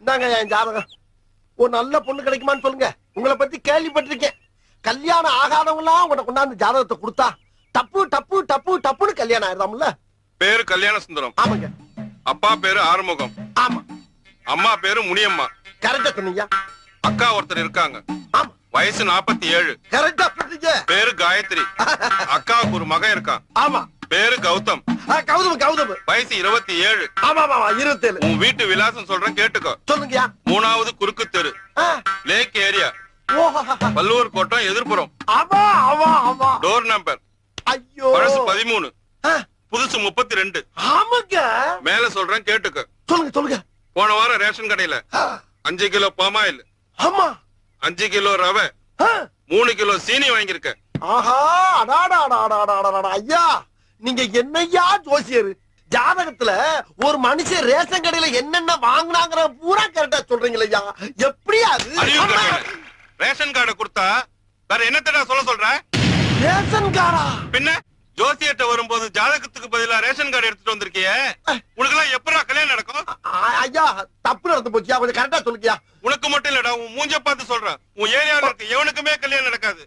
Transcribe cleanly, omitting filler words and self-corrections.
இந்தாங்க என் ஜாதகம். ஒரு நல்ல பொண்ணு கிடைக்குமான்னு சொல்லுங்க. உங்களை பத்தி கேள்விப்பட்டிருக்கேன். கல்யாணம் ஆகாதவங்க எல்லாம் உங்களை கொண்டாந்து ஜாதகத்தை கொடுத்தா டப்பு டப்பு டப்பு டப்புன்னு கல்யாணம் ஆயிரலாம்ல. பேரு கல்யாண சுந்தரம். ஆமாங்க. அப்பா பேரு ஆறுமுகம். ஆமா. அம்மா பேரு முனியம்மா. கரெக்டா சொன்னீங்க. அக்கா ஒருத்தர் இருக்காங்க. ஆமா. வயசு 47. கரெக்டா சொன்னீங்க. பேரு காயத்ரி. அக்காவுக்கு ஒரு மகன் இருக்கான். ஆமா. பேரு கௌதம். கௌதம் கௌதம். வயசு 27. ஆமா ஆமா 27. உன் வீட்டு விலாசம் சொல்றேன் கேட்டுக்கோ. சொல்லுங்கயா. 3வது குறுக்கு தெரு, லேக் ஏரியா, பல்லூர் கோட்டம், எதிர்ப்புறம். ஆமா ஆமா ஆமா. Door number. ஐயோ. பழசு 13, புதுசு 32. ஆமாங்க. மேல சொல்றேன் கேட்டுக்கோ. சொல்லுங்க சொல்லுங்க. போன வாரம் ரேஷன் கடையில 5 கிலோ பாமாயில், ஆமா 5 கிலோ ரவை, 3 கிலோ சீனி வாங்கியிருக்க. ஆஹா அடாடா ஐயா, நீங்க என்னையா ஜோசியர்? ஜாதகத்துல ஒரு மனுஷன் ரேஷன் கடையில என்னென்ன வாங்கினாங்கிற பூரா கரெக்டா சொல்றீங்களா? எப்படியா ரேஷன் கார்டை கொடுத்தா வேற என்னத்தடா சொல்ற? ரேஷன் கார்டா? பின்ன ஜோசியர்ட்ட வரும்போது ஜாதகத்துக்கு பதிலா ரேஷன் கார்டு எடுத்துட்டு வந்திருக்கியே, உனக்கு எல்லாம் எப்படா கல்யாணம் நடக்கும்? ஐயா தப்பு நடந்து போச்சியா, கொஞ்சம் கரெக்டா சொல்லுக்கியா. உனக்கு மட்டும் இல்லடா, உன் மூஞ்ச பார்த்து சொல்றேன், உன் ஏரியாவில் இருக்க எவனுக்குமே கல்யாணம் நடக்காது.